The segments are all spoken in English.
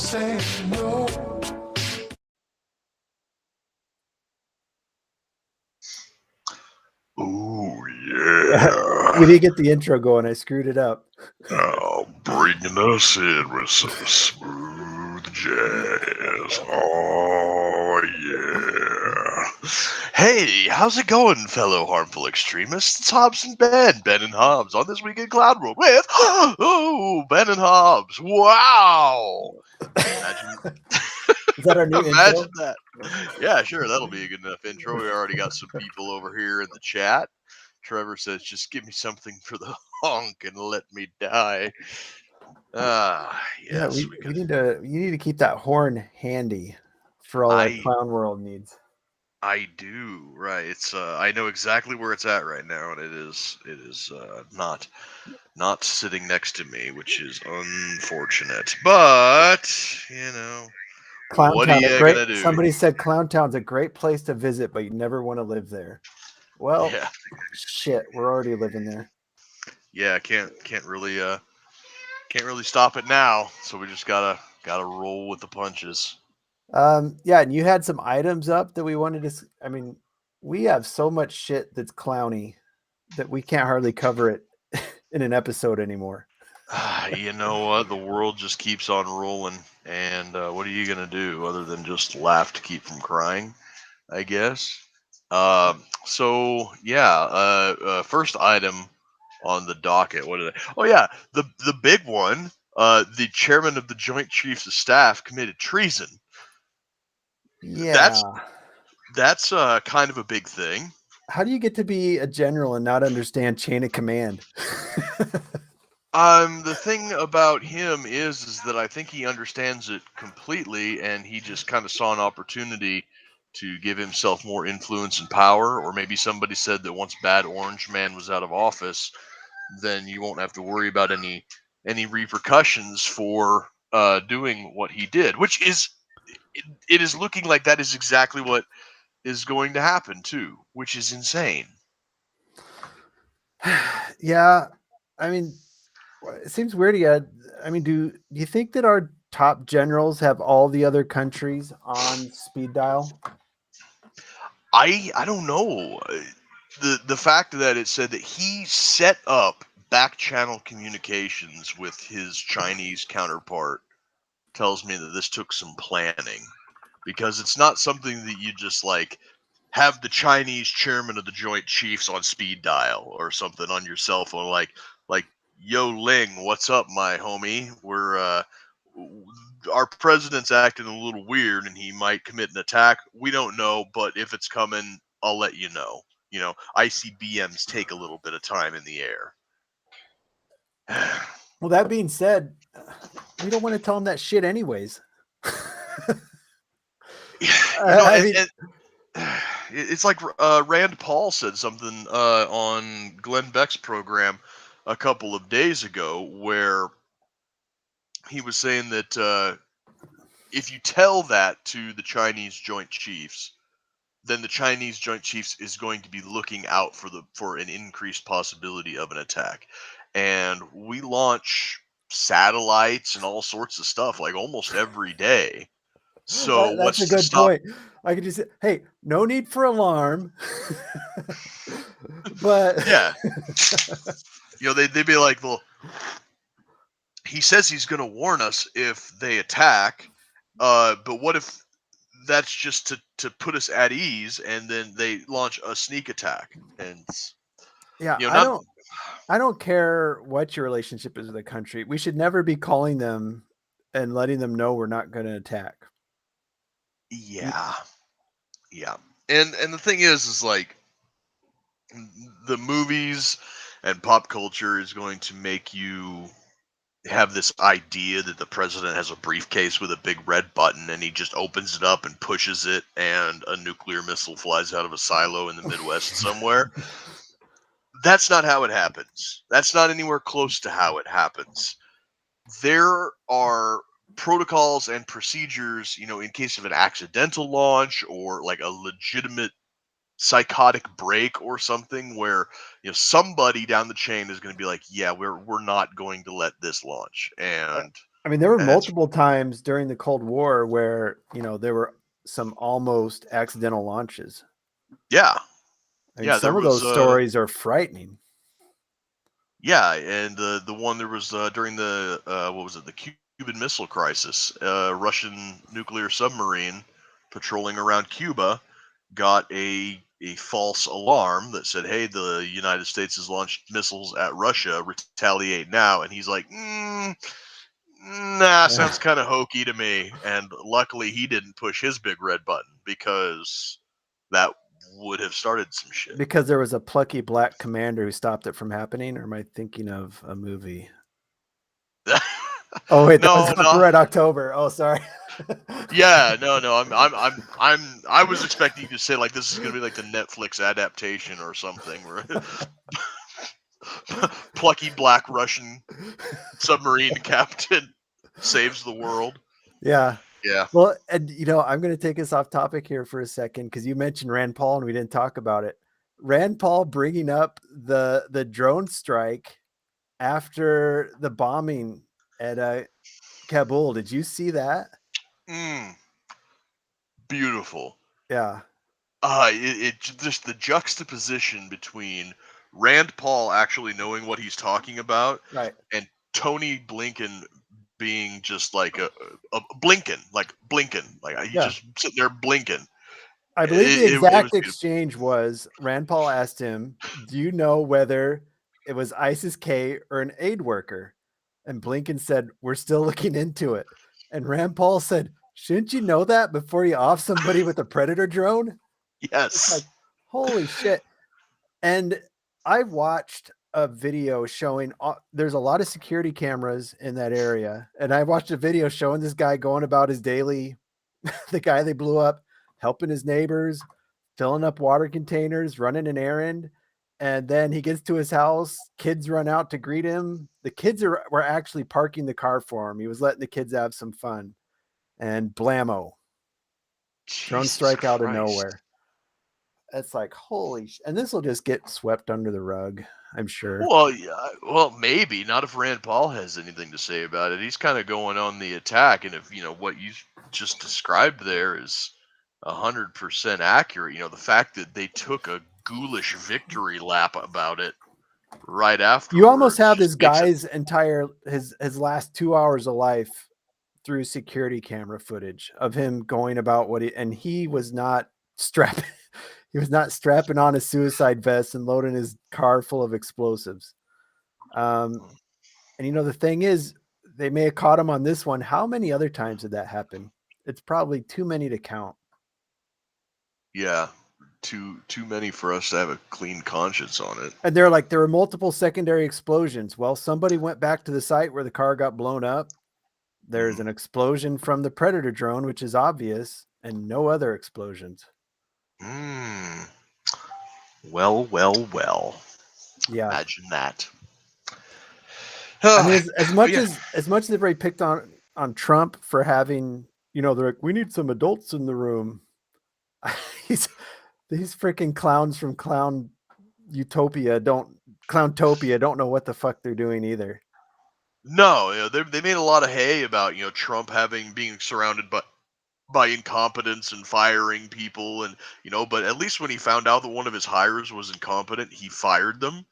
say no. Ooh, yeah. We didn't get the intro going. I screwed it up. Now bringing us in with some smooth jazz. Oh, yeah. Hey, how's it going, fellow harmful extremists? It's Hobbs and Ben and Hobbs, on This Week in Cloud World with, Ben and Hobbs. Wow. Imagine, Is that our new imagine intro? that. Yeah, sure, that'll be a good enough intro. We already got some people over here in the chat. Trevor says, just give me something for the honk and let me die. Yeah, Yes, we need to keep that horn handy for all our clown world needs. I do, right. It's I know exactly where it's at right now, and it is not sitting next to me, which is unfortunate. But, what are Clowntown, you gonna do? somebody said Clowntown's a great place to visit, but you never want to live there. Well, Yeah. shit, we're already living there. Yeah, can't really stop it now. So we just gotta roll with the punches. Yeah, and you had some items up that we wanted to. I mean, we have so much shit that's clowny that we can't hardly cover it in an episode anymore. You know what? The world just keeps on rolling, and what are you gonna do other than just laugh to keep from crying? I guess. So yeah, first item on the docket. What is it? Oh yeah, the big one. The chairman of the Joint Chiefs of Staff committed treason. Yeah, That's kind of a big thing. how do you get to be a general and not understand chain of command? The thing about him is that I think he understands it completely, and he just kind of saw an opportunity to give himself more influence and power. Or maybe somebody said that once Bad Orange Man was out of office, then you won't have to worry about any repercussions for doing what he did, which is it is looking like that is exactly what is going to happen too, which is insane. Yeah, I mean, it seems weird. Yeah, I mean, do you think that our top generals have all the other countries on speed dial? I don't know. The fact that it said that he set up back channel communications with his Chinese counterpart tells me that this took some planning, because it's not something that you just like have the Chinese chairman of the Joint Chiefs on speed dial or something on your cell phone, like yo Ling, what's up, my homie? Our president's acting a little weird and he might commit an attack. We don't know, but if it's coming, I'll let you know. ICBMs take a little bit of time in the air. Well, that being said, we don't want to tell them that shit anyways. It's like Rand Paul said something on Glenn Beck's program a couple of days ago, where he was saying that if you tell that to the Chinese Joint Chiefs, then the Chinese Joint Chiefs is going to be looking out for an increased possibility of an attack. And we launch satellites and all sorts of stuff like almost every day. So that's a good point. I could just say, hey, no need for alarm. But yeah, they'd be like, well, he says he's going to warn us if they attack, but what if that's just to put us at ease, and then they launch a sneak attack? And yeah, I don't care what your relationship is with a country. We should never be calling them and letting them know we're not going to attack. Yeah. And the thing is like, the movies and pop culture is going to make you have this idea that the president has a briefcase with a big red button and he just opens it up and pushes it and a nuclear missile flies out of a silo in the Midwest somewhere. That's not how it happens. That's not anywhere close to how it happens. There are protocols and procedures, in case of an accidental launch or like a legitimate psychotic break or something, where somebody down the chain is going to be like, yeah, we're not going to let this launch. And I mean, there were That's multiple times during the Cold War where, there were some almost accidental launches. yeah, I mean, yeah. There some of was those stories are frightening. yeah, and the one there was during the what was it, the Cuban Missile Crisis, Russian nuclear submarine patrolling around Cuba got a false alarm that said, "Hey, the United States has launched missiles at Russia. Retaliate now." And he's like, "Nah, Yeah. sounds kind of hokey to me." And luckily, he didn't push his big red button because that would have started some shit. Because there was a plucky black commander who stopped it from happening, or am I thinking of a movie? Oh wait, that was No, on no, Red October. Oh, sorry. yeah, no. I was expecting you to say like this is gonna be like the Netflix adaptation or something, where plucky black Russian submarine captain saves the world. Yeah. Yeah. Well, and I'm going to take us off topic here for a second because you mentioned Rand Paul and we didn't talk about it. Rand Paul bringing up the drone strike after the bombing at Kabul. Did you see that? Mm, beautiful. Yeah. It just the juxtaposition between Rand Paul actually knowing what he's talking about Right. and Tony Blinken being just like a Blinken, like blinking, like he Yeah. just sitting there blinking. I believe the It was exact beautiful. exchange was Rand Paul asked him, "Do you know whether it was ISIS K or an aid worker?" And Blinken said, "We're still looking into it." And Rand Paul said, "Shouldn't you know that before you off somebody with a Predator drone?" It's like, Yes. holy shit. And I watched a video showing there's a lot of security cameras in that area. And I watched a video showing this guy going about his daily, the guy they blew up, helping his neighbors, filling up water containers, running an errand. And then he gets to his house. Kids run out to greet him. The kids were actually parking the car for him. He was letting the kids have some fun. And blammo, drone Jesus strike out of Christ. nowhere. It's like, holy and this will just get swept under the rug, I'm sure. Well, yeah, well, maybe not if Rand Paul has anything to say about it. He's kind of going on the attack, and if what you just described there is 100% accurate. The fact that they took a ghoulish victory lap about it right You almost afterwards have just this makes it. guy's entire his last 2 hours of life through security camera footage of him going about he was not strapping he was not strapping on a suicide vest and loading his car full of explosives. Um, and the thing is, they may have caught him on this one. How many other times did that happen? It's probably too many to count. Yeah, too many for us to have a clean conscience on it. And they're like, there were multiple secondary explosions. Well, somebody went back to the site where the car got blown up. There's Mhm. an explosion from the Predator drone, which is obvious, and no other explosions. Mm. Well, well, well. Yeah. Imagine that. I mean, as much Yeah. as they've already picked on Trump for having, they're like, we need some adults in the room. He's these freaking clowns from Clowntopia don't know what the fuck they're doing either. No, they made a lot of hay about Trump being surrounded by incompetence and firing people, and but at least when he found out that one of his hires was incompetent, he fired them.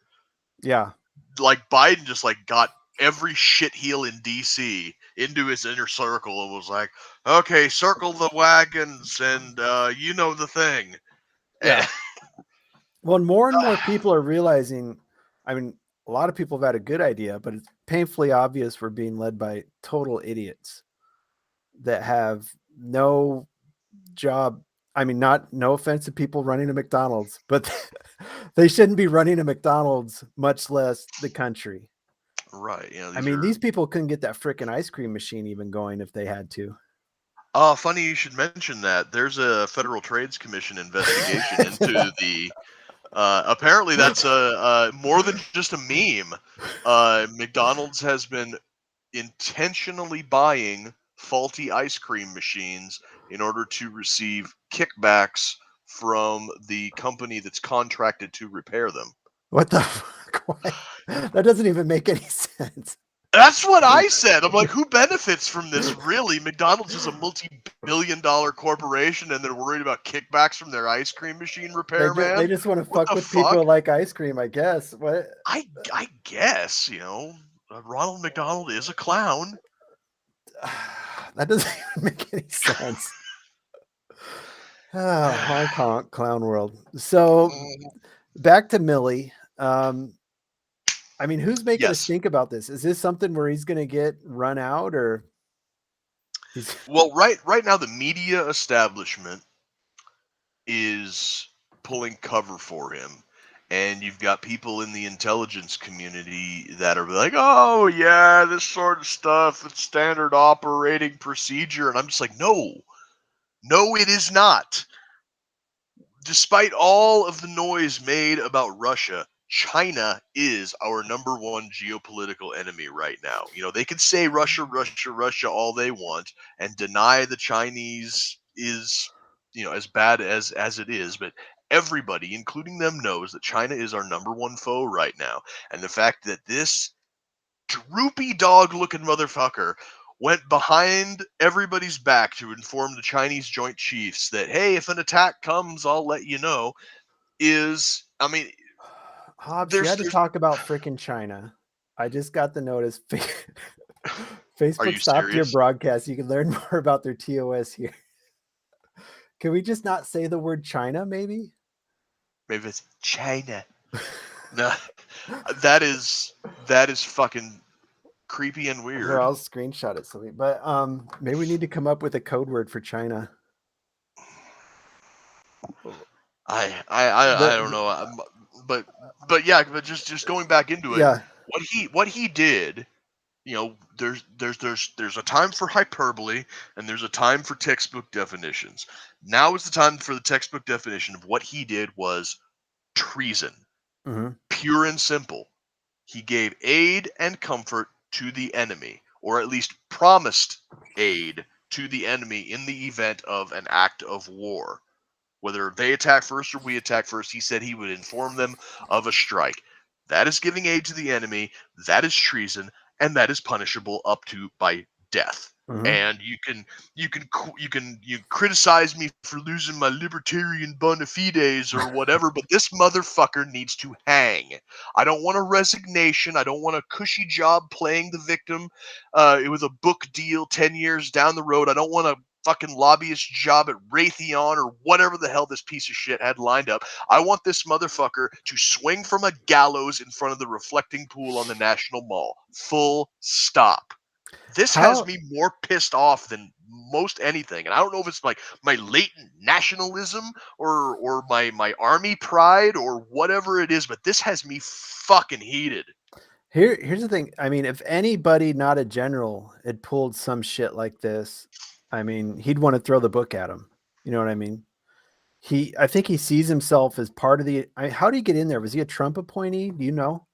Yeah. Like Biden just like got every shitheel in DC into his inner circle and was like, okay, circle the wagons and you know the thing. Yeah. Well, more and more people are realizing, I mean, a lot of people have had a good idea, but it's painfully obvious we're being led by total idiots that have no job. I mean, no offense to people running a McDonald's, but they shouldn't be running a McDonald's, much less the country. Right, I these mean, are. these people couldn't get that freaking ice cream machine even going if they had to. Funny you should mention that. There's a Federal Trades Commission investigation into the. Apparently, that's more than just a meme. McDonald's has been intentionally buying faulty ice cream machines in order to receive kickbacks from the company that's contracted to repair them. What the fuck? Why? That doesn't even make any sense. That's what I said. I'm like, who benefits from this? Really, McDonald's is a multi-billion-dollar corporation, and they're worried about kickbacks from their ice cream machine repairman. They just want to What fuck the with fuck? people like ice cream, I guess. What? I guess, Ronald McDonald is a clown. That doesn't even make any sense. Oh, my clown world. So back to Millie. I mean, who's making us Yes. think about this? Is this something where he's going to get run out, or Well, right now the media establishment is pulling cover for him. And you've got people in the intelligence community that are like, oh, yeah, this sort of stuff, it's standard operating procedure. And I'm just like, no, it is not. Despite all of the noise made about Russia, China is our number one geopolitical enemy right now. They can say Russia, Russia, Russia all they want and deny the Chinese is, as bad as it is, but everybody, including them, knows that China is our number one foe right now. And the fact that this droopy dog looking motherfucker went behind everybody's back to inform the Chinese Joint Chiefs that, hey, if an attack comes, I'll let you know, I mean, Hobbs, you had to talk about freaking China. I just got the notice. Facebook stopped your broadcast. You can learn more about their TOS here. Can we just not say the word China, maybe? Maybe it's China. No, that is fucking creepy and weird. Here, I'll screenshot it. But maybe we need to come up with a code word for China. I don't know, but yeah, but just going back into it. Yeah. What he did. There's a time for hyperbole and there's a time for textbook definitions. Now is the time for the textbook definition of what he did was treason. Mm-hmm. Pure and simple. He gave aid and comfort to the enemy, or at least promised aid to the enemy in the event of an act of war. Whether they attack first or we attack first, he said he would inform them of a strike. That is giving aid to the enemy. That is treason. And that is punishable up to by death. Mm-hmm. And you can criticize me for losing my libertarian bona fides or whatever, but this motherfucker needs to hang. I don't want a resignation. I don't want a cushy job playing the victim with a book deal 10 years down the road. I don't want a fucking lobbyist job at Raytheon or whatever the hell this piece of shit had lined up. I want this motherfucker to swing from a gallows in front of the reflecting pool on the National Mall. Full stop. This has me more pissed off than most anything. And I don't know if it's like my latent nationalism or my army pride or whatever it is, but this has me fucking heated. Here's the thing. I mean, if anybody not a general had pulled some shit like this, I mean, he'd want to throw the book at him. You know what I mean? I think he sees himself as part of the. How did he get in there? Was he a Trump appointee? Do you know?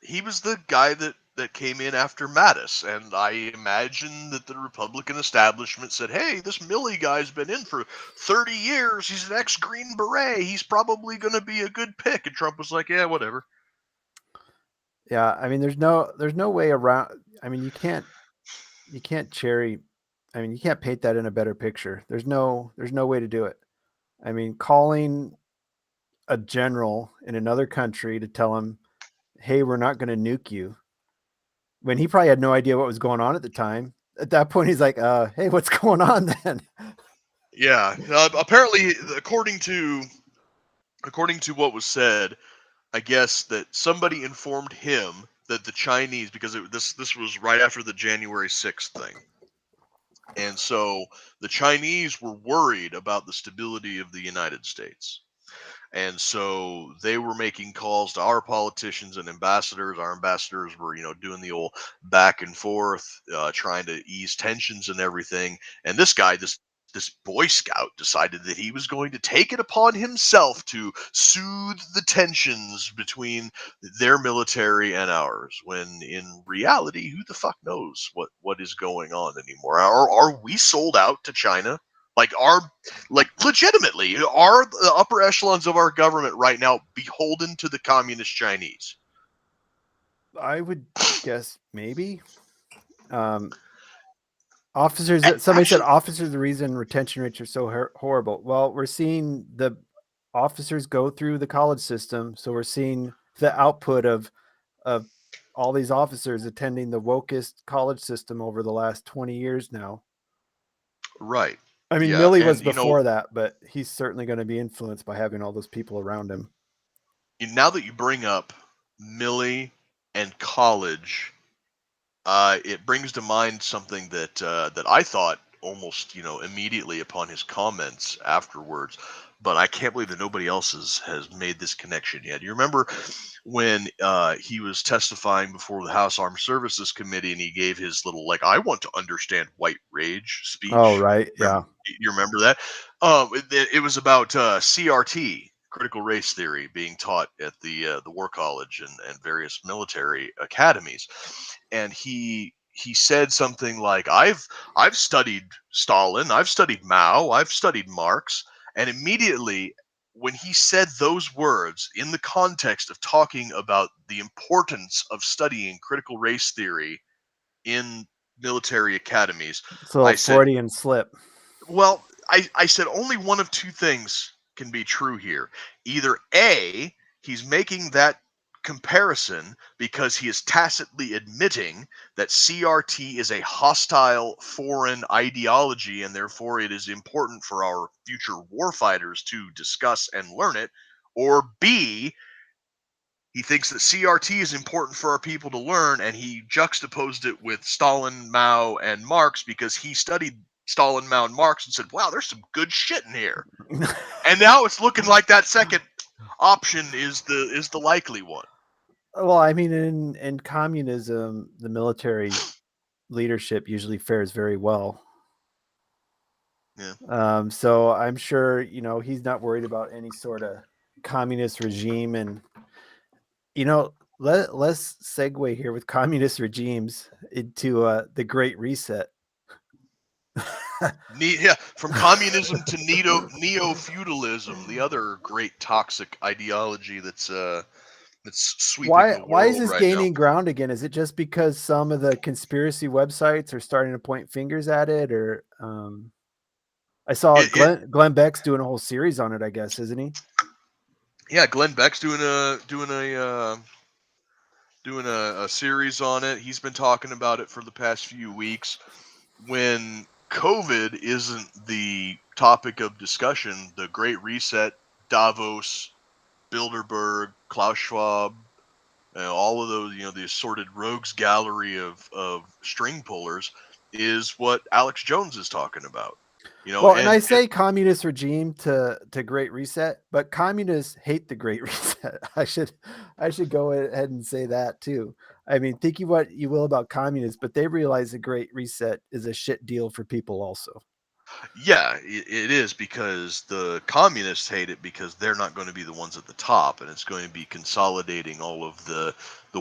He was the guy that came in after Mattis, and I imagine that the Republican establishment said, "Hey, this Milley guy's been in for 30 years. He's an ex-Green Beret. He's probably going to be a good pick." And Trump was like, "Yeah, whatever." Yeah, I mean, there's no way around. I mean, you can't cherry. I mean, you can't paint that in a better picture. There's no way to do it. I mean, calling a general in another country to tell him, hey, we're not going to nuke you, when he probably had no idea what was going on at the time. At that point, he's like, hey, what's going on then? Yeah. Apparently, according to what was said, I guess that somebody informed him that the Chinese, because this was right after the January 6th thing. And so the Chinese were worried about the stability of the United States. And so they were making calls to our politicians and ambassadors. Our ambassadors were, doing the old back and forth, trying to ease tensions and everything. And this guy, this Boy Scout, decided that he was going to take it upon himself to soothe the tensions between their military and ours. When in reality, who the fuck knows what is going on anymore? Are we sold out to China? Legitimately, are the upper echelons of our government right now beholden to the communist Chinese? I would guess maybe. Um, officers. Somebody said Actually, officers are the reason retention rates are so horrible. Well, we're seeing the officers go through the college system, so we're seeing the output of all these officers attending the wokest college system over the last 20 years now. right. I mean, Yeah, Millie was and before that, but he's certainly going to be influenced by having all those people around him. now that you bring up Millie and college, it brings to mind something that I thought almost immediately upon his comments afterwards, but I can't believe that nobody else has made this connection yet. You remember when he was testifying before the House Armed Services Committee and he gave his little like "I want to understand white rage" Oh, speech? right. Yeah. You remember that? It was about CRT, critical race theory, being taught at the War College and various military academies, and he said something like, I've studied Stalin, I've studied Mao, I've studied Marx," and immediately when he said those words in the context of talking about the importance of studying critical race theory in military academies, So a I said, Freudian slip. well, I said only one of two things can be true here. Either A, he's making that comparison because he is tacitly admitting that CRT is a hostile foreign ideology and therefore it is important for our future warfighters to discuss and learn it, or B, he thinks that CRT is important for our people to learn, and he juxtaposed it with Stalin, Mao, and Marx because he studied Stalin, Mao, and Marx and said, "Wow, there's some good shit in here." And now it's looking like that second option is the likely one. Well, I mean, in communism, the military leadership usually fares very well. Yeah. So I'm sure he's not worried about any sort of communist regime. And let's segue here with communist regimes into the Great Reset. Yeah, from communism to neo feudalism, the other great toxic ideology that's sweeping the Why is world this right now. gaining ground again? Is it just because some of the conspiracy websites are starting to point fingers at it, or I saw It Glenn Beck's doing a whole series on it, I guess, isn't he? Yeah, Glenn Beck's doing a series on it. He's been talking about it for the past few weeks. When COVID isn't the topic of discussion, the Great Reset, Davos, Bilderberg, Klaus Schwab, all of those, the assorted rogues gallery of string pullers is what Alex Jones is talking about. Well, and I And say communist regime to Great Reset, but communists hate the Great Reset. I should go ahead and say that too. I mean, think what you will about communists, but they realize the Great Reset is a shit deal for people also. yeah, it is because the communists hate it because they're not going to be the ones at the top, and it's going to be consolidating all of the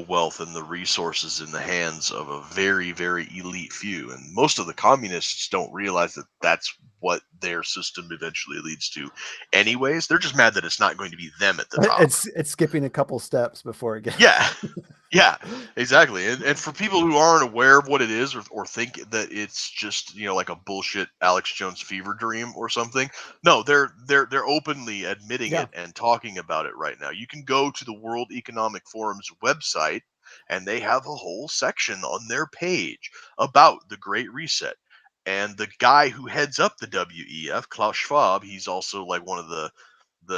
wealth and the resources in the hands of a very, very elite few. And most of the communists don't realize that that's what their system eventually leads to. Anyways, they're just mad that it's not going to be them at the top. It's skipping a couple steps before it gets. Yeah, yeah, exactly. And for people who aren't aware of what it is or think that it's just, like a bullshit Alex Jones fever dream or something, no, they're openly admitting Yeah. it and talking about it right now. You can go to the World Economic Forum's website and they have a whole section on their page about the Great Reset. And the guy who heads up the WEF, Klaus Schwab, he's also like one of the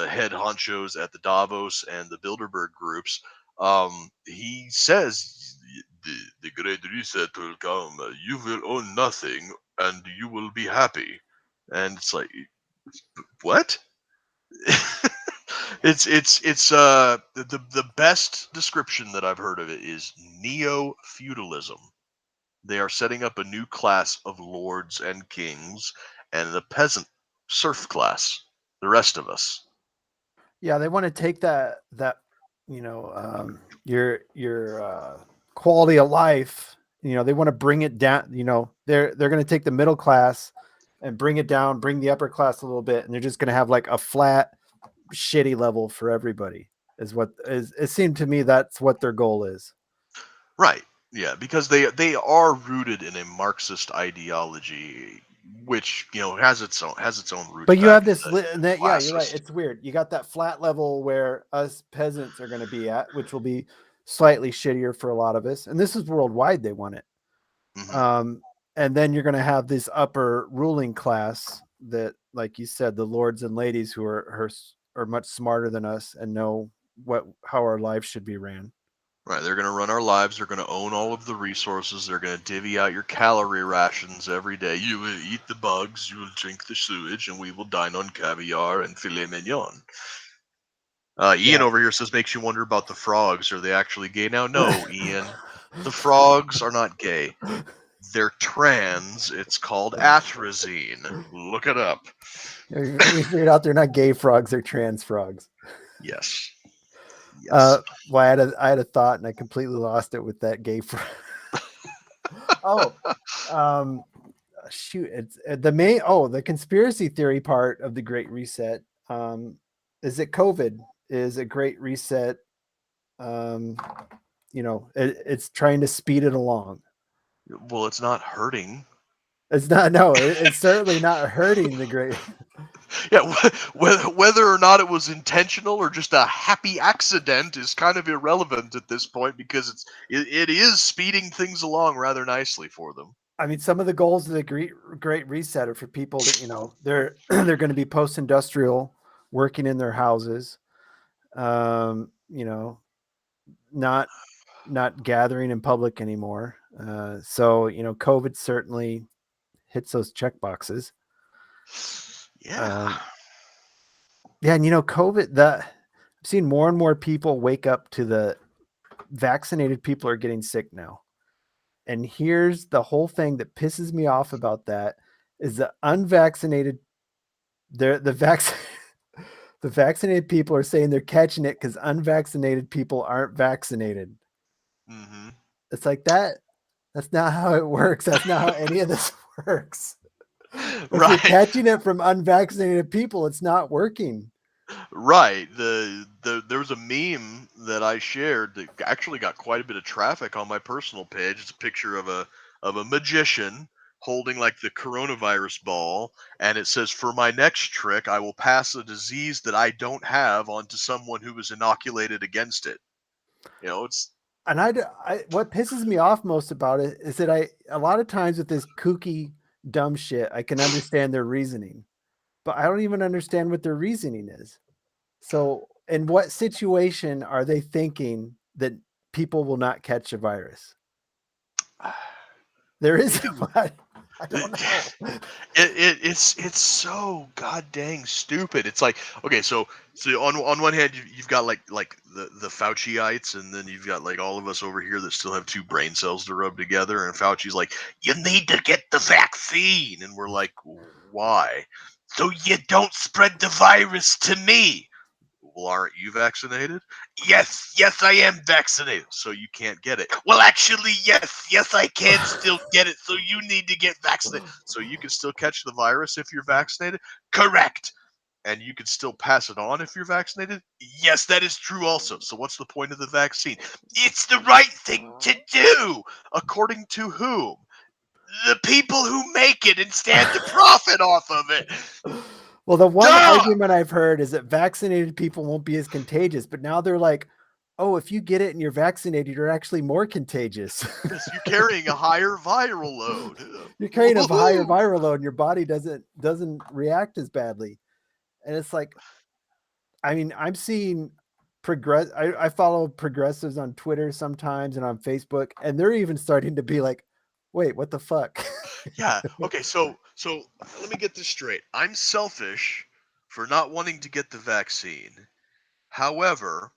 head honchos at the Davos and the Bilderberg groups. He says the Great Reset will come. You will own nothing, and you will be happy. And it's like, what? The best description that I've heard of it is neo feudalism. They are setting up a new class of lords and kings, and the peasant serf class, the rest of us. Yeah, they want to take that your quality of life. They want to bring it down. They're going to take the middle class and bring it down, bring the upper class a little bit, and they're just going to have like a flat, shitty level for everybody. Is what is it seemed to me that's what their goal is. Right. Yeah, because they are rooted in a Marxist ideology, which has its own root But you back have in this, the yeah, you're right. classist. It's weird. You got that flat level where us peasants are going to be at, which will be slightly shittier for a lot of us. And this is worldwide. They want it. Hmm. Um, and then you're going to have this upper ruling class that, like you said, the lords and ladies who are much smarter than us and know how our lives should be ran. Right, they're going to run our lives. They're going to own all of the resources. They're going to divvy out your calorie rations every day. You will eat the bugs, you will drink the sewage, and we will dine on caviar and filet mignon. Ian Yeah. over here says, makes you wonder about the frogs. Are they actually gay now? No, Ian. The frogs are not gay. They're trans. It's called atrazine. Look it up. We figured out they're not gay frogs, they're trans frogs. Yes. Uh, Yes. well, I had a thought and I completely lost it with that gay frog. Oh, um, shoot! It's the conspiracy theory part of the Great Reset. Is that COVID is a Great Reset? Um, it's trying to speed it along. Well, it's not hurting. It's not. No, it's certainly not hurting the Great. Yeah, whether or not it was intentional or just a happy accident is kind of irrelevant at this point because it is speeding things along rather nicely for them. I mean, some of the goals of the Great Reset are for people that they're they're going to be post-industrial, working in their houses, um, you know, not not gathering in public anymore. So COVID certainly hits those check boxes. Yeah. Um, yeah, and I've seen more and more people wake up to the vaccinated people are getting sick now. And here's the whole thing that pisses me off about that is the unvaccinated, the vaccine. The vaccinated people are saying they're catching it because unvaccinated people aren't vaccinated. Hmm. It's like that. That's not how it works. That's not how any of this works. If you're Right. catching it from unvaccinated people, it's not working. Right. There was a meme that I shared that actually got quite a bit of traffic on my personal page. It's a picture of a magician holding like the coronavirus ball, and it says, "For my next trick, I will pass a disease that I don't have onto someone who was inoculated against it." It's And what pisses me off most about it is that a lot of times with this kooky, dumb shit, I can understand their reasoning, but I don't even understand what their reasoning is. So, in what situation are they thinking that people will not catch a virus? There is what I don't know. it's so god dang stupid. It's like, okay, so on one hand you've got like the Fauciites, and then you've got like all of us over here that still have two brain cells to rub together, and Fauci's like, you need to get the vaccine, and we're like, why? So you don't spread the virus to me. Well, aren't you vaccinated? Yes, yes, I am vaccinated. So you can't get it. Well, actually, yes, yes, I can still get it. So you need to get vaccinated. So you can still catch the virus if you're vaccinated? Correct. And you can still pass it on if you're vaccinated? Yes, that is true also. So what's the point of the vaccine? It's the right thing to do. According to whom? The people who make it and stand to profit off of it. Well, the one Duh! argument I've heard is that vaccinated people won't be as contagious, but now they're like, oh, if you get it and you're vaccinated, you're actually more contagious. Yes, you're carrying a higher viral load. You're carrying a higher Woohoo! viral load and your body doesn't react as badly. And it's like, I mean, I'm seeing I follow progressives on Twitter sometimes and on Facebook, and they're even starting to be like, wait, what the fuck? Yeah. Okay. So let me get this straight. I'm selfish for not wanting to get the vaccine. However,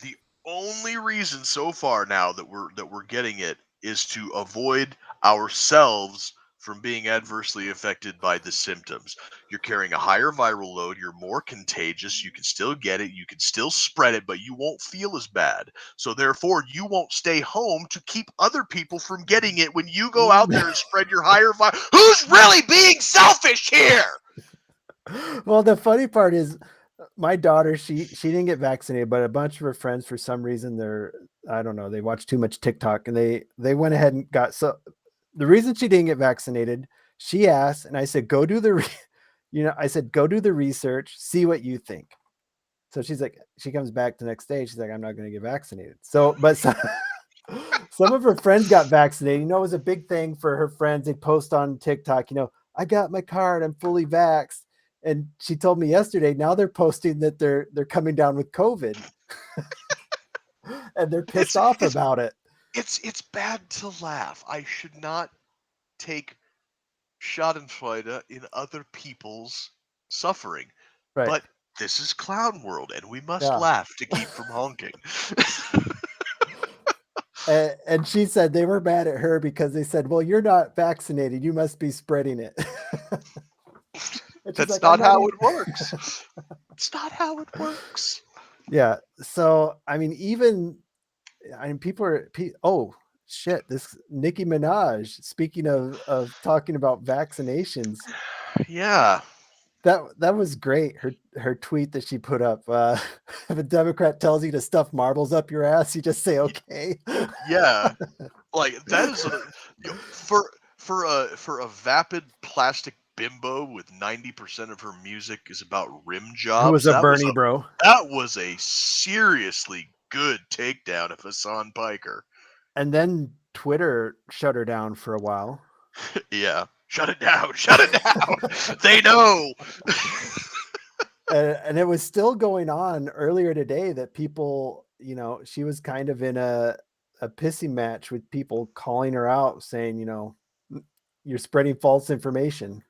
the only reason so far now that we're getting it is to avoid ourselves from being adversely affected by the symptoms. You're carrying a higher viral load, you're more contagious, you can still get it, you can still spread it, but you won't feel as bad. So therefore, you won't stay home to keep other people from getting it when you go out there and spread your higher viral. Who's really being selfish here? Well, the funny part is my daughter, she didn't get vaccinated, but a bunch of her friends, for some reason, I don't know, they watch too much TikTok, and they went ahead and got so the reason she didn't get vaccinated, she asked, and I said, go do the I said, go do the research, see what you think. So she's like, she comes back the next day. She's like, I'm not going to get vaccinated. So, but some of her friends got vaccinated. It was a big thing for her friends. They post on TikTok, I got my card. I'm fully vaxxed. And she told me yesterday, now they're posting that they're coming down with COVID and they're pissed It's off it's about it. it's bad to laugh. I should not take Schadenfreude in other people's suffering. Right. But this is clown world, and we must Yeah. laugh to keep from honking. And she said they were mad at her because they said, well, you're not vaccinated. You must be spreading it. And she's That's like, I'm not not how even. it works. It's not how it works. Yeah. So, I mean, people are, oh shit, this Nicki Minaj, speaking of talking about vaccinations, Yeah. that was great. Her tweet that she put up, if a Democrat tells you to stuff marbles up your ass, you just say, okay. Yeah. Like that is for a vapid plastic bimbo with 90% of her music is about rim Who was jobs. a Bernie bro. That was a seriously good takedown of Hassan Piker. And then Twitter shut her down for a while. Yeah. Shut it down. Shut it down. They know. And it was still going on earlier today that people, she was kind of in a pissing match with people calling her out saying, you're spreading false information.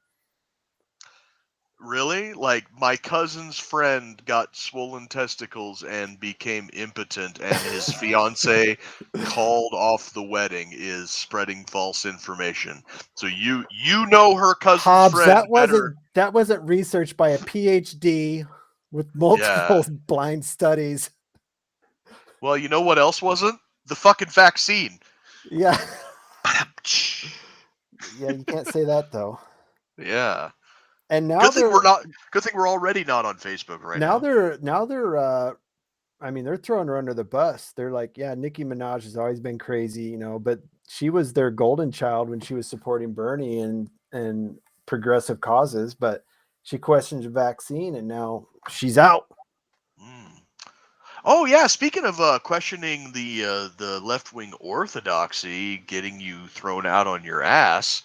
Really? Like my cousin's friend got swollen testicles and became impotent, and his fiance called off the wedding is spreading false information. So you know her cousin's Hobbs, friend better. that wasn't researched by a PhD with Yeah. multiple blind studies. Well, you know what else wasn't? The fucking vaccine. Yeah. Yeah, you can't say that though. Yeah. And now Good thing they're we're not. Good thing we're already not on Facebook right now. they're I mean, they're throwing her under the bus. They're like, yeah, Nicki Minaj has always been crazy, but she was their golden child when she was supporting Bernie and progressive causes, but she questioned the vaccine and now she's out. Mm. Oh yeah, speaking of questioning the left wing orthodoxy, getting you thrown out on your ass.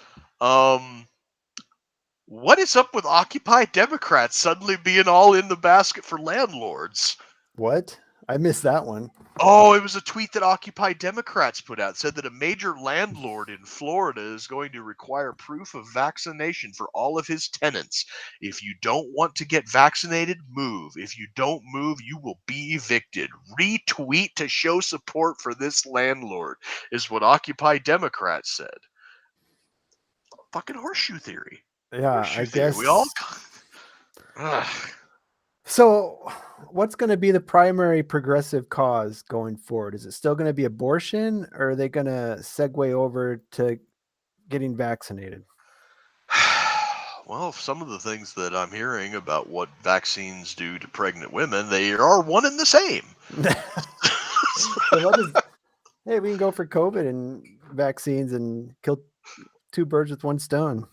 What is up with Occupy Democrats suddenly being all in the basket for landlords? What? I missed that one. Oh, it was a tweet that Occupy Democrats put out. It said that a major landlord in Florida is going to require proof of vaccination for all of his tenants. If you don't want to get vaccinated, move. If you don't move, you will be evicted. Retweet to show support for this landlord, is what Occupy Democrats said. Fucking horseshoe theory. Yeah, Horseshoe I theory. We all. guess. So, what's going to be the primary progressive cause going forward? Is it still going to be abortion, or are they going to segue over to getting vaccinated? Well, some of the things that I'm hearing about what vaccines do to pregnant women, they are one and the same. So hey, we can go for COVID and vaccines and kill two birds with one stone.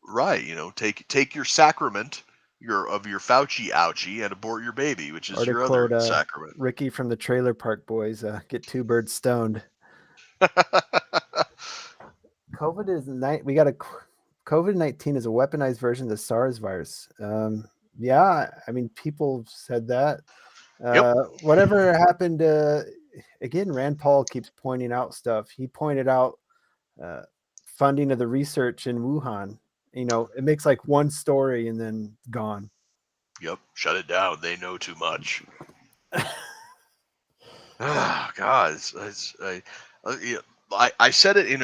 Right, take your sacrament, your Fauci ouchie, and abort your baby, which Or is to your other quote sacrament. Ricky from the Trailer Park Boys, get two birds stoned. COVID is COVID-19 is a weaponized version of the SARS virus. Yeah, I mean, people said that. Yep. Whatever happened again, Rand Paul keeps pointing out stuff. He pointed out funding of the research in Wuhan. It makes like one story and then gone. Yep. Shut it down. They know too much. Ah, God, I said it in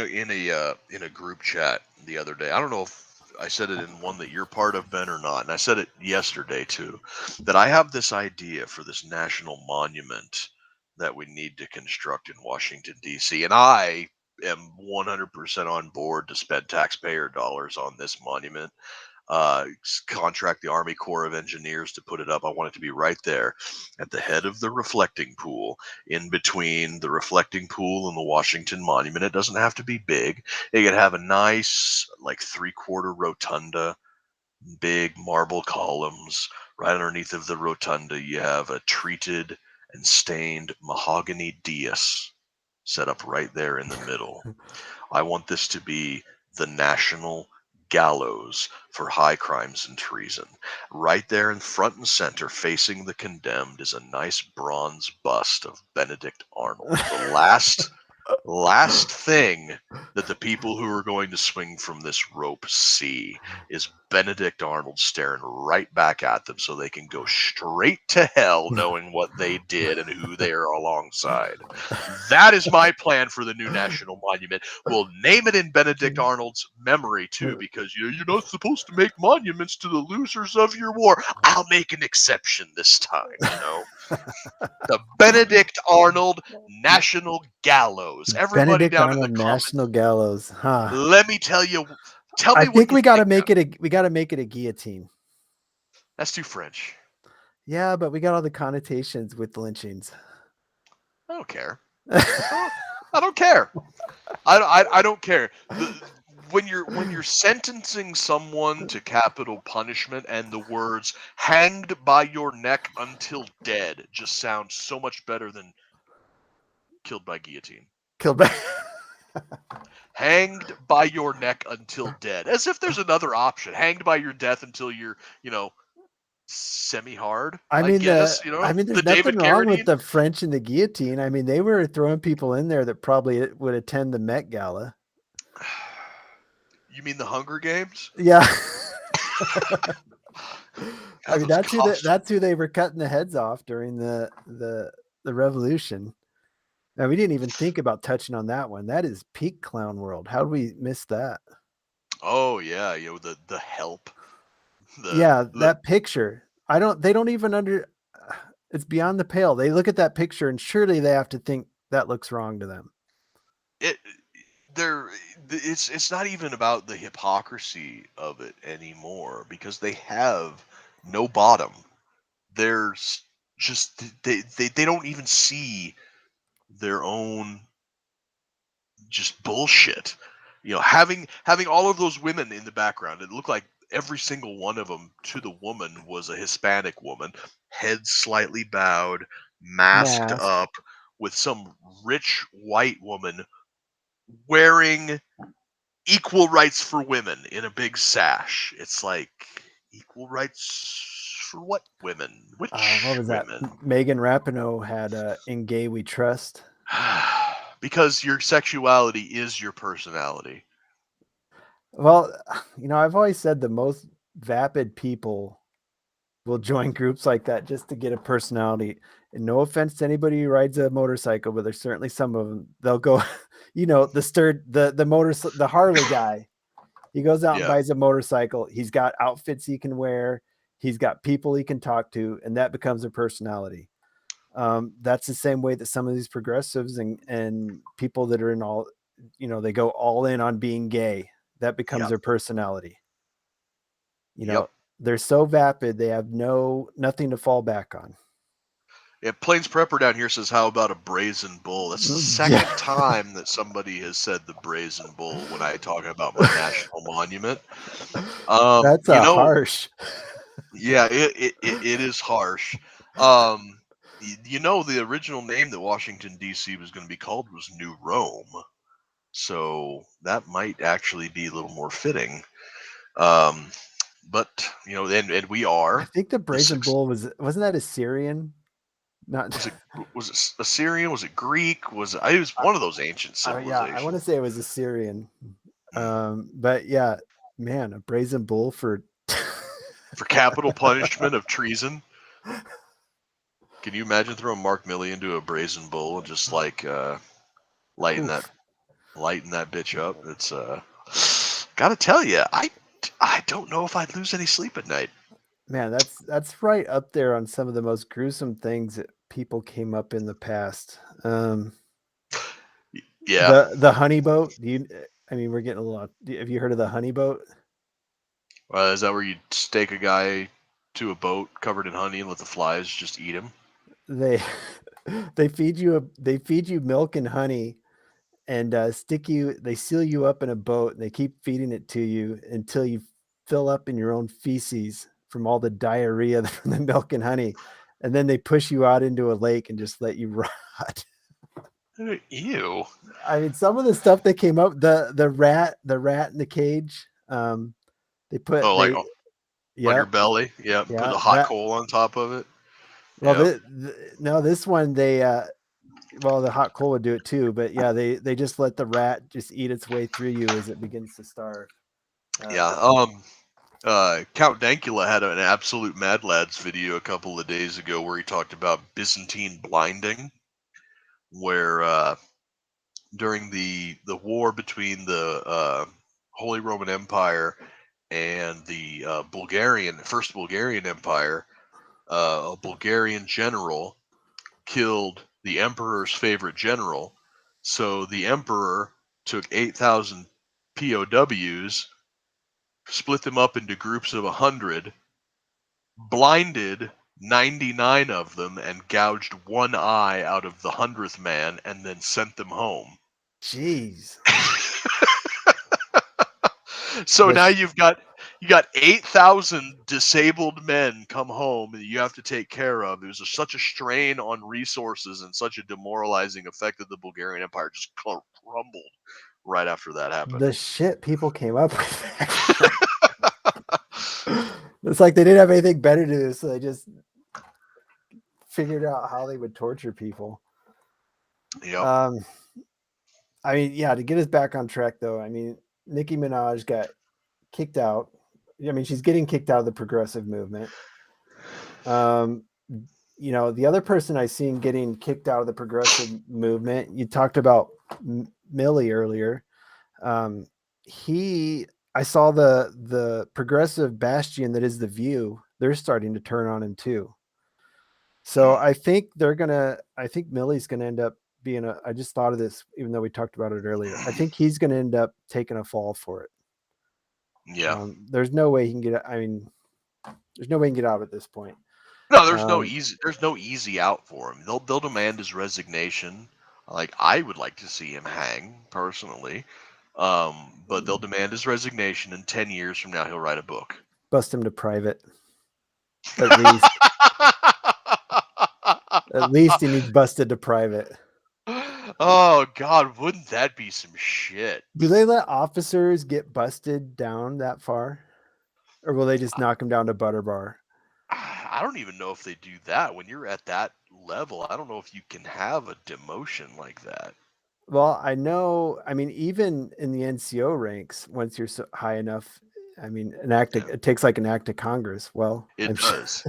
a group chat the other day. I don't know if I said it in one that you're part of, Ben, or not. And I said it yesterday too, that I have this idea for this national monument that we need to construct in Washington D.C. And I am 100% on board to spend taxpayer dollars on this monument. contract the Army Corps of Engineers to put it up. I want it to be right there at the head of the reflecting pool, in between the reflecting pool and the Washington Monument. It doesn't have to be big. It could have a nice, like, three-quarter rotunda, big marble columns. Right underneath of the rotunda, you have a treated and stained mahogany dais set up right there in the middle. I want this to be the national gallows for high crimes and treason. Right there in front and center, facing the condemned, is a nice bronze bust of Benedict Arnold. The last thing that the people who are going to swing from this rope see is Benedict Arnold staring right back at them, so they can go straight to hell knowing what they did and who they are alongside. That is my plan for the new national monument. We'll name it in Benedict Arnold's memory too, because you're not supposed to make monuments to the losers of your war. I'll make an exception this time. The Benedict Arnold National Gallows. Everybody Benedict down in the Arnold comments, National Gallows, huh? let me tell you. Tell I me what think you we got to think. make it a guillotine. That's too French. Yeah, but we got all the connotations with lynchings. I don't care. I don't care. I don't care. When you're sentencing someone to capital punishment and the words "hanged by your neck until dead" just sound so much better than "killed by guillotine." Killed by. Hanged by your neck until dead, as if there's another option. Hanged by your death until you're, semi-hard. I I mean, guess, there's the nothing David wrong with Carradine. the French and the guillotine. I mean, they were throwing people in there that probably would attend the Met Gala. You mean the Hunger Games? Yeah. I God, mean, those that's who they were cutting the heads off during the revolution. Now, we didn't even think about touching on that one. That is peak clown world. How did we miss that? Oh yeah, the help. Yeah, The that picture. They don't even it's beyond the pale. They look at that picture and surely they have to think that looks wrong to them. it there it's not even about the hypocrisy of it anymore, because they have no bottom. There's just they don't even see their own just bullshit. Having all of those women in the background, it looked like every single one of them to the woman was a Hispanic woman, head slightly bowed, masked Mask. up, with some rich white woman wearing equal rights for women in a big sash. It's like, equal rights for what women? What Which was that? women? Megan Rapinoe had "In Gay We Trust." Because your sexuality is your personality. Well, I've always said the most vapid people will join groups like that just to get a personality. And no offense to anybody who rides a motorcycle, but there's certainly some of them. They'll go, the Harley guy. He goes out and Yeah. buys a motorcycle. He's got outfits he can wear. He's got people he can talk to, and that becomes a personality. That's the same way that some of these progressives and people that are in all, they go all in on being gay. That becomes Yep. their personality. Yep. They're so vapid, they have nothing to fall back on. Yeah, Plains Prepper down here says, "How about a brazen bull?" That's the second time that somebody has said the brazen bull when I talk about my national monument. That's harsh. Yeah, it is harsh. The original name that Washington D.C. was going to be called was New Rome, so that might actually be a little more fitting. But and we are. I think the brazen bull wasn't that Assyrian? Not was it Assyrian? Was it Greek? It was one of those ancient civilizations. Yeah, I want to say it was Assyrian. But yeah, man, a brazen bull for capital punishment of treason. Can you imagine throwing Mark Milley into a brazen bull and just like lighting that bitch up? It's gotta tell you, I don't know if I'd lose any sleep at night. Man, that's right up there on some of the most gruesome things that people came up in the past. Yeah. The honey boat. We're getting a lot. Have you heard of the honey boat? Is that where you stake a guy to a boat covered in honey and let the flies just eat him? They they feed you milk and honey and they seal you up in a boat and they keep feeding it to you until you fill up in your own feces from all the diarrhea from the milk and honey, and then they push you out into a lake and just let you rot. Ew. I mean, some of the stuff that came up, the rat in the cage, they put Oh, like they on your yep, belly? Yeah, put yeah, a hot coal on top of it. well, Yep. no, this one well, the hot coal would do it too, but yeah, they just let the rat just eat its way through you as it begins to starve. Yeah. But Count Dankula had an absolute Mad Lads video a couple of days ago where he talked about Byzantine blinding, where during the war between the Holy Roman Empire and the First Bulgarian Empire, a Bulgarian general killed the emperor's favorite general. So the emperor took 8,000 POWs, split them up into groups of 100, blinded 99 of them, and gouged one eye out of the 100th man, and then sent them home. jeez, So the now you got 8,000 disabled men come home that you have to take care of. It was such a strain on resources and such a demoralizing effect that the Bulgarian Empire just crumbled right after that happened. the shit people came up with. It's like they didn't have anything better to do, so they just figured out how they would torture people. Yep. Um, I mean, yeah, to get us back on track though, I mean, Nicki Minaj got kicked out. I mean, she's getting kicked out of the progressive movement. Um, the other person I seen getting kicked out of the progressive movement, you talked about Millie earlier. Um, I saw the progressive bastion that is The View. They're starting to turn on him too. So Mm, I think Millie's gonna end up being I just thought of this, even though we talked about it earlier. I think he's gonna end up taking a fall for it. yeah. There's no way he can get. I mean, there's no way he can get out at this point. No, there's no Um, easy out for him. They'll demand his resignation. Like I would like to see him hang personally. But they'll demand his resignation, and 10 years from now he'll write a book. Bust him to private, at least. At least he needs busted to private. Oh God, wouldn't that be some shit? Do they let officers get busted down that far, or will they just knock him down to butter bar? I don't even know if they do that when you're at that level. I don't know if you can have a demotion like that. Well, I know. I mean, even in the NCO ranks, once you're so high enough, I mean, Yeah, it takes like an act of Congress. Well, it I'm sure. does.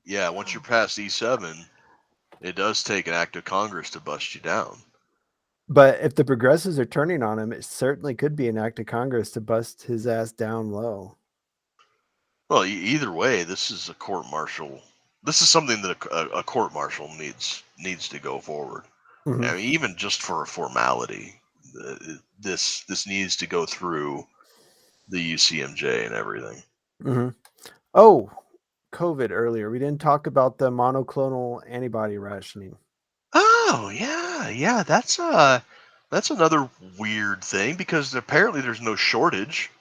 Yeah, once you're past E7, it does take an act of Congress to bust you down. But if the progressives are turning on him, it certainly could be an act of Congress to bust his ass down low. Well, either way, this is a court martial. This is something that a court martial needs to go forward. I Mhm, mean, even just for a formality, this needs to go through the UCMJ and everything. mhm. Oh, COVID earlier. We didn't talk about the monoclonal antibody rationing. Oh yeah, yeah. That's another weird thing because apparently there's no shortage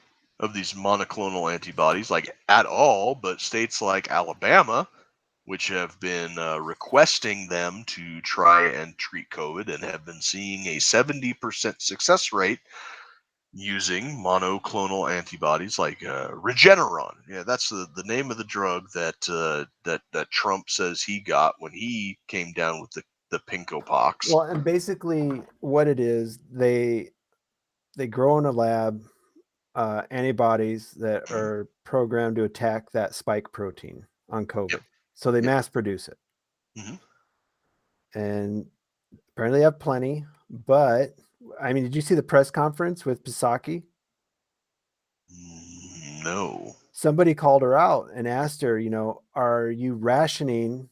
of these monoclonal antibodies, like at all. But states like Alabama, which have been requesting them to try and treat COVID and have been seeing a 70% success rate using monoclonal antibodies like Regeneron. Yeah, that's the name of the drug that Trump says he got when he came down with the pinko pox. Well, and basically what it is, they grow in a lab antibodies that Mhm. are programmed to attack that spike protein on Yep, COVID. So they yep. mass produce it. Hmm. And apparently they have plenty. But I mean, did you see the press conference with Pisaki? No. Somebody called her out and asked her, are you rationing?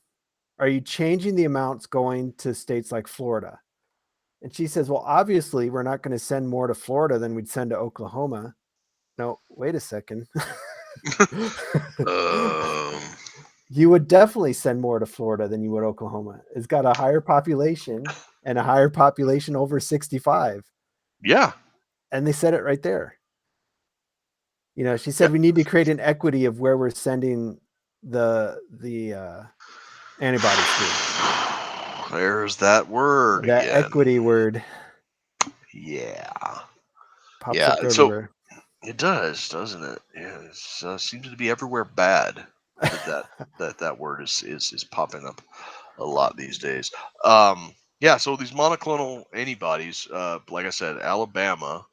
Are you changing the amounts going to states like Florida? And she says, well, obviously, we're not going to send more to Florida than we'd send to Oklahoma. No, wait a second. Um, You would definitely send more to Florida than you would Oklahoma. It's got a higher population and a higher population over 65. yeah, And they said it right there. She yeah. said we need to create an equity of where we're sending the antibodies to. There's that word That again. equity word Yeah, pops yeah. up So everywhere. it does, doesn't it? Yeah, it seems to be everywhere bad. That word is popping up a lot these days. Yeah. So these monoclonal antibodies, like I said, Alabama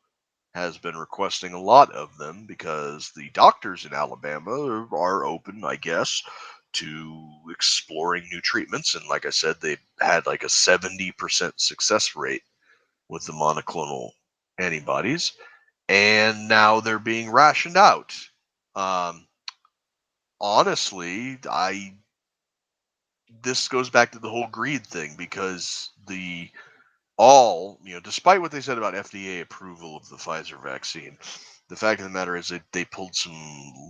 has been requesting a lot of them because the doctors in Alabama are open, I guess, to exploring new treatments. And like I said, they had like a 70% success rate with the monoclonal antibodies, and now they're being rationed out. Um, Honestly, I this goes back to the whole greed thing because despite what they said about FDA approval of the Pfizer vaccine, the fact of the matter is that they pulled some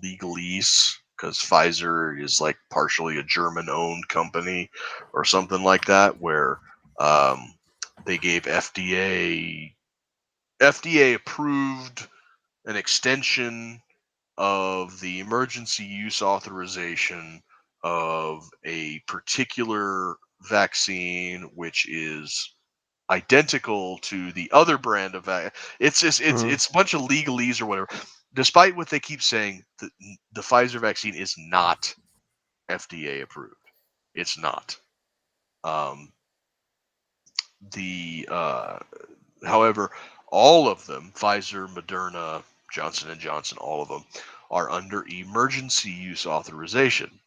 legalese because Pfizer is like partially a German-owned company or something like that, where um, they gave FDA approved an extension of the emergency use authorization of a particular vaccine, which is identical to the other brand of it's just Mhm. it's a bunch of legalese or whatever. Despite what they keep saying, the Pfizer vaccine is not FDA approved. It's not. Um, the However, all of them, Pfizer, Moderna, Johnson and Johnson, all of them are under emergency use authorization.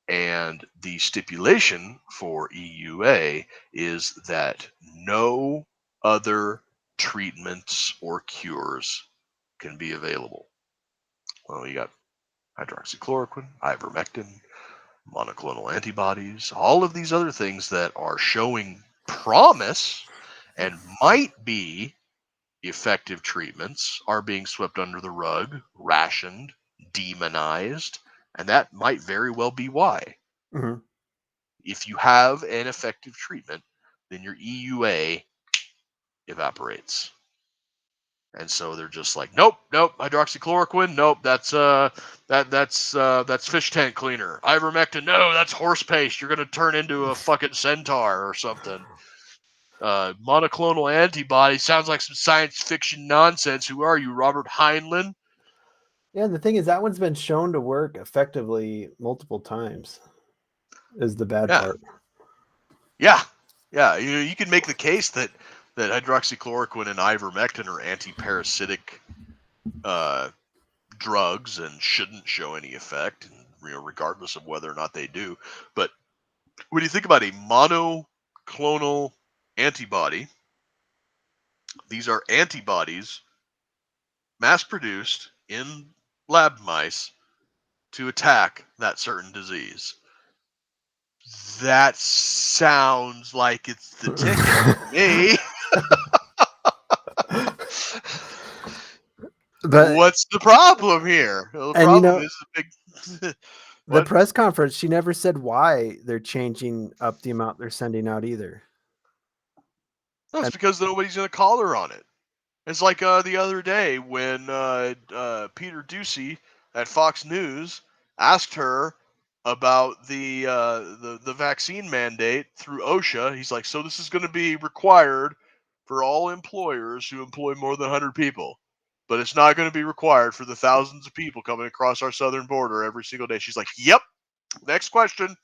And the stipulation for EUA is that no other treatments or cures can be available. Well, you got hydroxychloroquine, ivermectin, monoclonal antibodies, all of these other things that are showing promise and might be effective treatments are being swept under the rug, rationed, demonized, and that might very well be why. Mhm. If you have an effective treatment, then your EUA evaporates. And so they're just like, nope, nope, hydroxychloroquine, nope, that's fish tank cleaner. Ivermectin, no, that's horse paste. You're gonna turn into a fucking centaur or something. Monoclonal antibody sounds like some science fiction nonsense. Who are you, Robert Heinlein? Yeah, the thing is that one's been shown to work effectively multiple times. Is the bad Yeah, part. yeah, yeah. You can make the case that hydroxychloroquine and ivermectin are anti-parasitic uh, drugs and shouldn't show any effect, regardless of whether or not they do. But when you think about a monoclonal antibody, these are antibodies mass produced in lab mice to attack that certain disease. That sounds like it's the ticket to me. But What's the problem here? Well, the and problem is a big. the What? press conference, she never said why they're changing up the amount they're sending out either. No, it's And because nobody's going to call her on it. It's like the other day when Peter Ducey at Fox News asked her about the vaccine mandate through OSHA. He's like, so this is going to be required for all employers who employ more than 100 people, but it's not going to be required for the thousands of people coming across our southern border every single day. She's like, yep. Next question.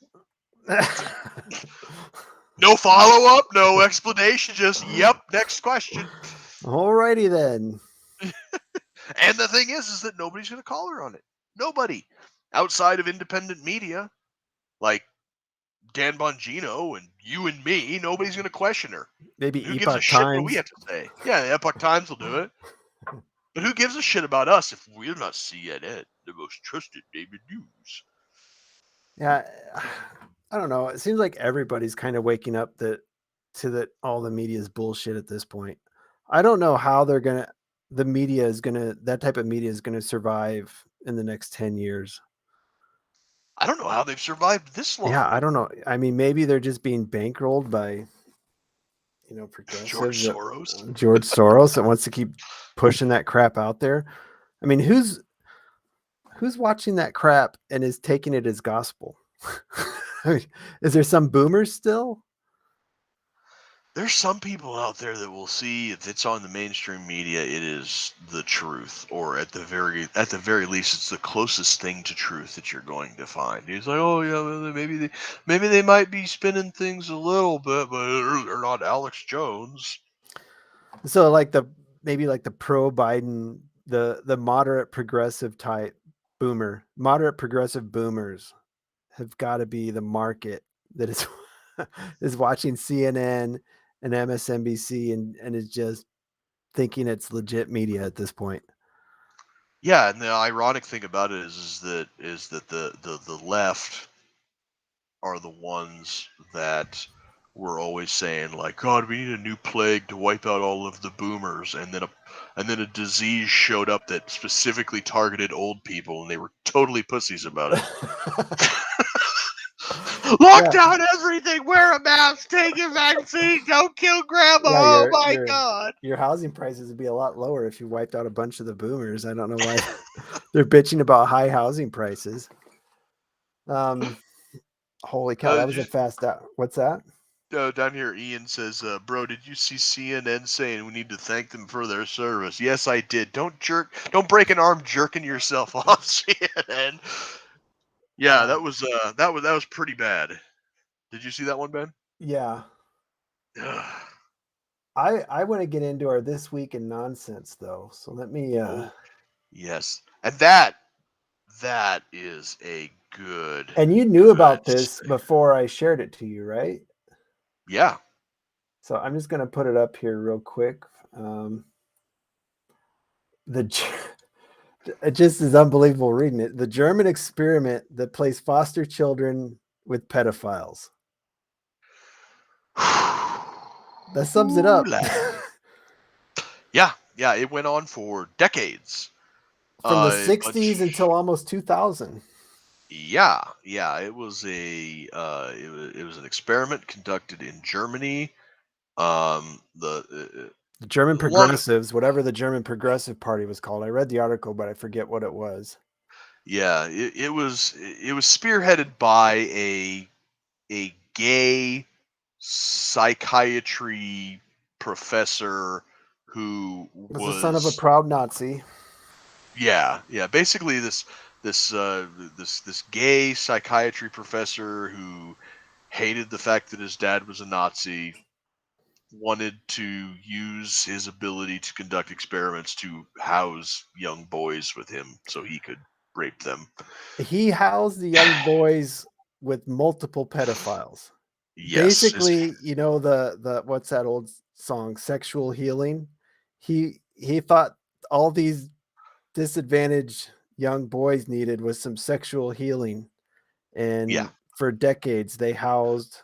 No follow up, no explanation. Just yep. Next question. Alrighty then. And the thing is that nobody's going to call her on it. Nobody outside of independent media like Dan Bongino and you and me. Nobody's going to question her. Maybe Who gives a Epoch shit what we Times. have to say? Yeah, the Epoch Times will do it. But who gives a shit about us if we're not CNN, the most trusted name in news? Yeah, I don't know. It seems like everybody's kind of waking up that all the media is bullshit at this point. I don't know how that type of media is gonna survive in the next 10 years. I don't know how they've survived this long. Yeah, I don't know. I mean, maybe they're just being bankrolled by, George progressives, Soros. George Soros that wants to keep pushing that crap out there. I mean, who's watching that crap and is taking it as gospel? I mean, is there some boomers still? There's some people out there that will see if it's on the mainstream media, it is the truth, or at the very least, it's the closest thing to truth that you're going to find. He's like, oh yeah, well, maybe they might be spinning things a little bit, but they're not Alex Jones. So like maybe like the pro Biden, the moderate progressive type moderate progressive boomers have got to be the market that is is watching CNN and MSNBC and is just thinking it's legit media at this point. Yeah, and the ironic thing about it is that the left are the ones that were always saying like, God, we need a new plague to wipe out all of the boomers, and then a disease showed up that specifically targeted old people, and they were totally pussies about it. Lock down everything, wear a mask, take a vaccine, don't kill grandma. Yeah, oh my God. your housing prices would be a lot lower if you wiped out a bunch of the boomers. I don't know why they're bitching about high housing prices. Holy cow, that was a fast out. What's that? Down here, Ian says, bro, did you see CNN saying we need to thank them for their service? Yes, I did. Don't break an arm jerking yourself off, CNN. Yeah, that was pretty bad. Did you see that one, Ben? Yeah. I want to get into our This Week in Nonsense, though. So let me. Yes, and that is a good. And you knew about this before I shared it to you, right? Yeah. So I'm just going to put it up here real quick. It just is unbelievable reading it. The German experiment that placed foster children with pedophiles. That sums it up. Yeah, it went on for decades. From the 60s until almost 2000. Yeah, it was it was an experiment conducted in Germany. The German progressives, whatever the German Progressive Party was called. I read the article, but I forget what it was. Yeah, it was spearheaded by a gay psychiatry professor who was the son of a proud Nazi. Yeah, basically this gay psychiatry professor who hated the fact that his dad was a Nazi, wanted to use his ability to conduct experiments to house young boys with him so he could rape them. He housed the young boys with multiple pedophiles. Yes. Basically, the what's that old song, Sexual Healing? He thought all these disadvantaged young boys needed was some sexual healing. And for decades they housed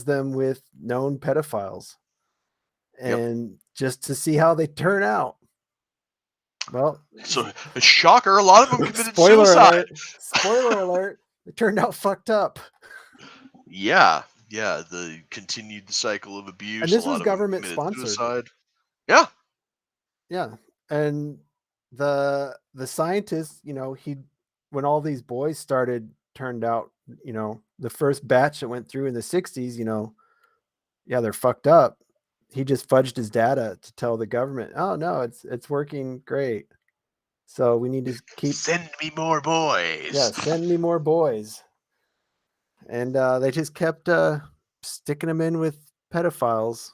them with known pedophiles. And just to see how they turn out. Well, so a shocker, a lot of them committed spoiler suicide. Alert, spoiler alert, it turned out fucked up. Yeah, the continued cycle of abuse. And this was government sponsored. Suicide. Yeah. And the scientists, when all these boys turned out, the first batch that went through in the 60s, they're fucked up. He just fudged his data to tell the government, oh no, it's working great. So we need to send me more boys. Yeah, send me more boys. And they just kept sticking them in with pedophiles,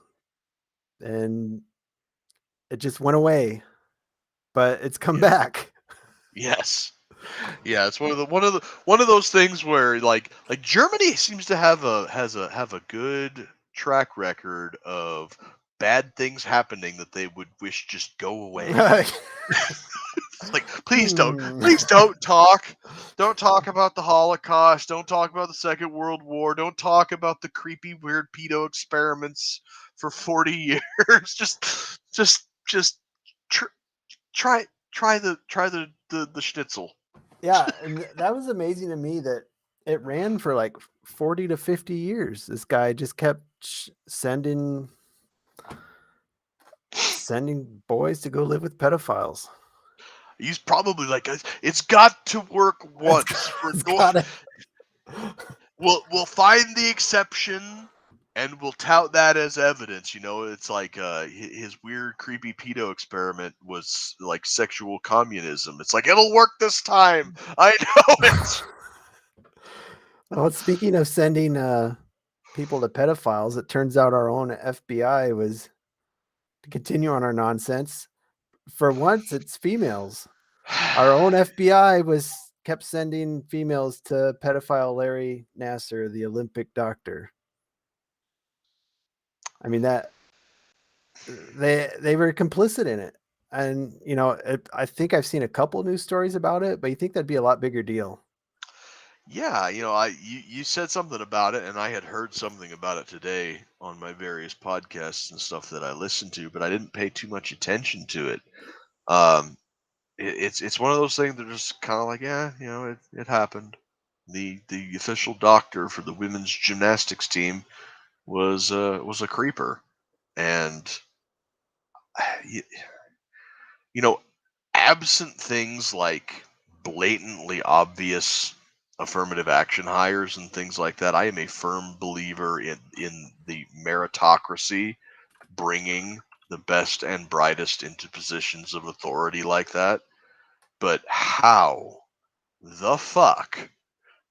and it just went away. But it's come back. Yes. Yeah, it's one of those things where like Germany seems to have a good track record of bad things happening that they would wish just go away. Like, please don't talk about the Holocaust, don't talk about the Second World War, don't talk about the creepy weird pedo experiments for 40 years. just try the the schnitzel. Yeah, and that was amazing to me that it ran for like 40 to 50 years. This guy just kept sending boys to go live with pedophiles. He's probably like, it's got to work once. We'll find the exception, and we'll tout that as evidence. It's like his weird, creepy pedo experiment was like sexual communism. It's like, it'll work this time. I know it. Well, speaking of sending people to pedophiles, it turns out our own FBI was, to continue on our nonsense, for once it's females. Our own FBI kept sending females to pedophile Larry Nassar, the Olympic doctor. I mean, that they were complicit in it. And, I think I've seen a couple news stories about it, but you think that'd be a lot bigger deal. Yeah, you said something about it, and I had heard something about it today on my various podcasts and stuff that I listened to, but I didn't pay too much attention to it. It's one of those things that are just kind of like, yeah, it happened. The official doctor for the women's gymnastics team was a creeper, and you, absent things like blatantly obvious affirmative action hires and things like that, I am a firm believer in the meritocracy, bringing the best and brightest into positions of authority like that. But how the fuck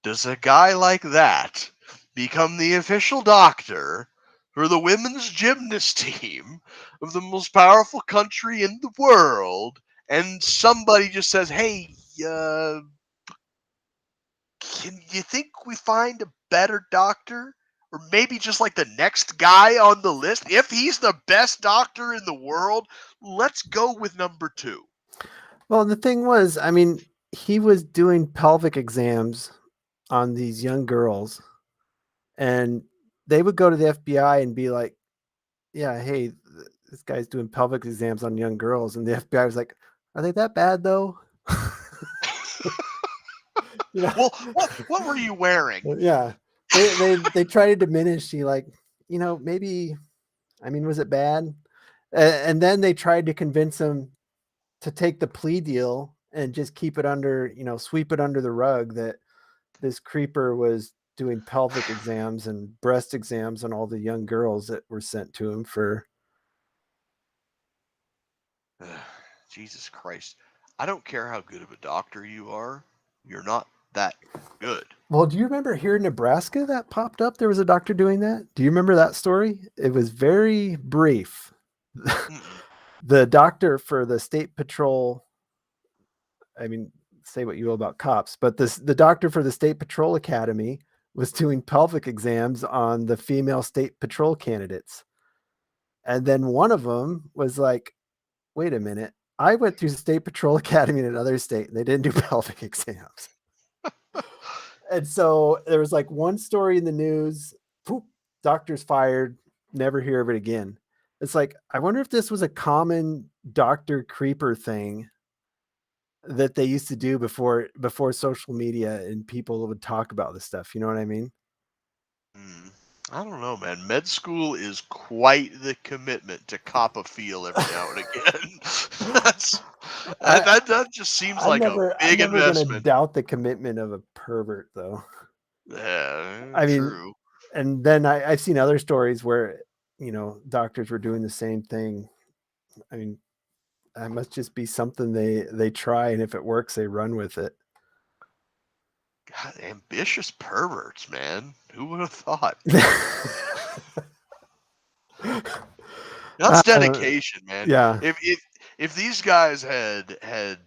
does a guy like that become the official doctor for the women's gymnast team of the most powerful country in the world, and somebody just says, hey, can you think we find a better doctor? Or maybe just like the next guy on the list? If he's the best doctor in the world, let's go with number 2. Well, the thing was, I mean, he was doing pelvic exams on these young girls, and they would go to the FBI and be like, yeah, hey, this guy's doing pelvic exams on young girls. And the FBI was like, are they that bad though? Well, what were you wearing? Yeah. They try to diminish. Maybe, I mean, was it bad? And then they tried to convince him to take the plea deal and just keep it under, sweep it under the rug that this creeper was doing pelvic exams and breast exams on all the young girls that were sent to him for. Jesus Christ. I don't care how good of a doctor you are. You're not that good. Well, do you remember here in Nebraska that popped up? There was a doctor doing that. Do you remember that story? It was very brief. The doctor for the state patrol, I mean, say what you will about cops, but the doctor for the state patrol academy was doing pelvic exams on the female state patrol candidates. And then one of them was like, wait a minute, I went through the state patrol academy in another state and they didn't do pelvic exams. And so there was like one story in the news, poop, doctor's fired, never hear of it again. It's like, I wonder if this was a common doctor creeper thing that they used to do before social media and people would talk about this stuff. You know what I mean? I don't know, man. Med school is quite the commitment to cop a feel every now and again. that just seems like a big I'm never investment. Gonna doubt the commitment of a pervert, though. Yeah, I mean, true. And then I've seen other stories where, doctors were doing the same thing. I mean, that must just be something they try, and if it works, they run with it. God, ambitious perverts, man. Who would have thought? That's dedication, man. Yeah. If these guys had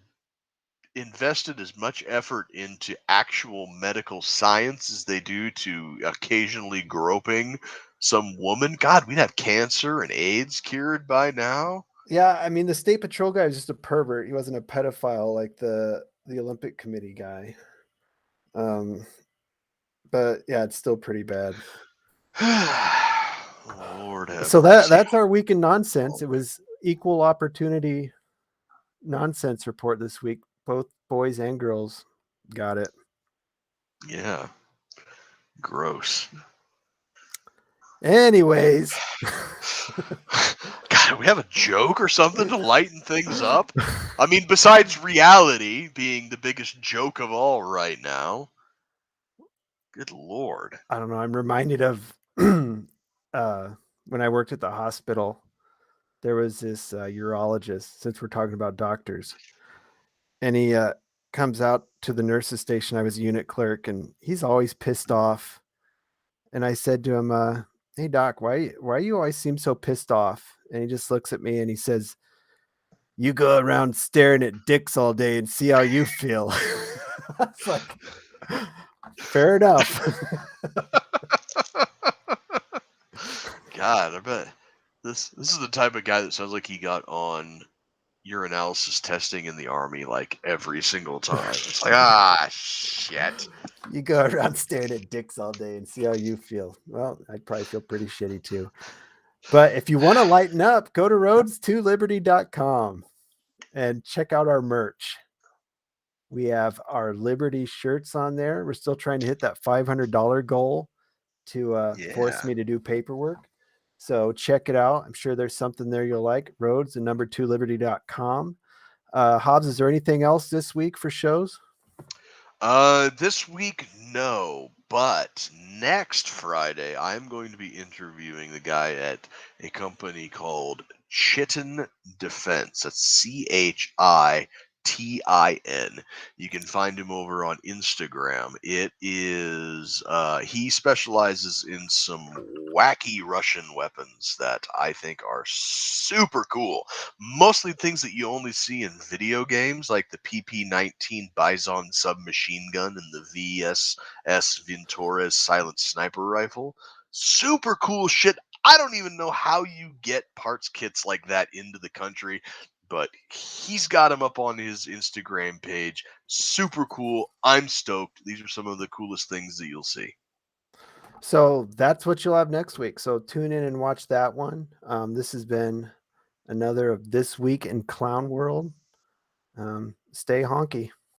invested as much effort into actual medical science as they do to occasionally groping some woman, God, we'd have cancer and AIDS cured by now. Yeah, I mean, the state patrol guy was just a pervert. He wasn't a pedophile like the Olympic committee guy. But yeah, it's still pretty bad. Lord have so mercy. that's our week in nonsense. It was equal opportunity nonsense report this week. both boys and girls got it. Yeah. Gross. Anyways. God, do we have a joke or something to lighten things up? I mean, besides reality being the biggest joke of all right now. Good Lord. I don't know. I'm reminded of when I worked at the hospital, there was this urologist, since we're talking about doctors, and he comes out to the nurses station. I was a unit clerk, and he's always pissed off. And I said to him, "Hey doc, why you always seem so pissed off?" And he just looks at me and he says, "You go around staring at dicks all day and see how you feel." It's like, fair enough. God, I bet this is the type of guy that sounds like he got on urinalysis testing in the army like every single time. It's like, shit. You go around staring at dicks all day and see how you feel. Well, I'd probably feel pretty shitty too. But if you want to lighten up, go to roads2liberty.com and check out our merch. We have our Liberty shirts on there. We're still trying to hit that $500 goal to force me to do paperwork. So check it out. I'm sure there's something there you'll like. Roads and number 2liberty.com. Hobbs, is there anything else this week for shows? This week, no. But next Friday, I'm going to be interviewing the guy at a company called Chitin Defense. That's CHITIN. You can find him over on Instagram. It is he specializes in some wacky Russian weapons that I think are super cool. Mostly things that you only see in video games, like the PP-19 Bison submachine gun and the VSS Ventores silent sniper rifle. Super cool shit. I don't even know how you get parts kits like that into the country, but he's got them up on his Instagram page. Super cool. I'm stoked. These are some of the coolest things that you'll see. So that's what you'll have next week. So tune in and watch that one. This has been another of This Week in Clown World. Stay honky.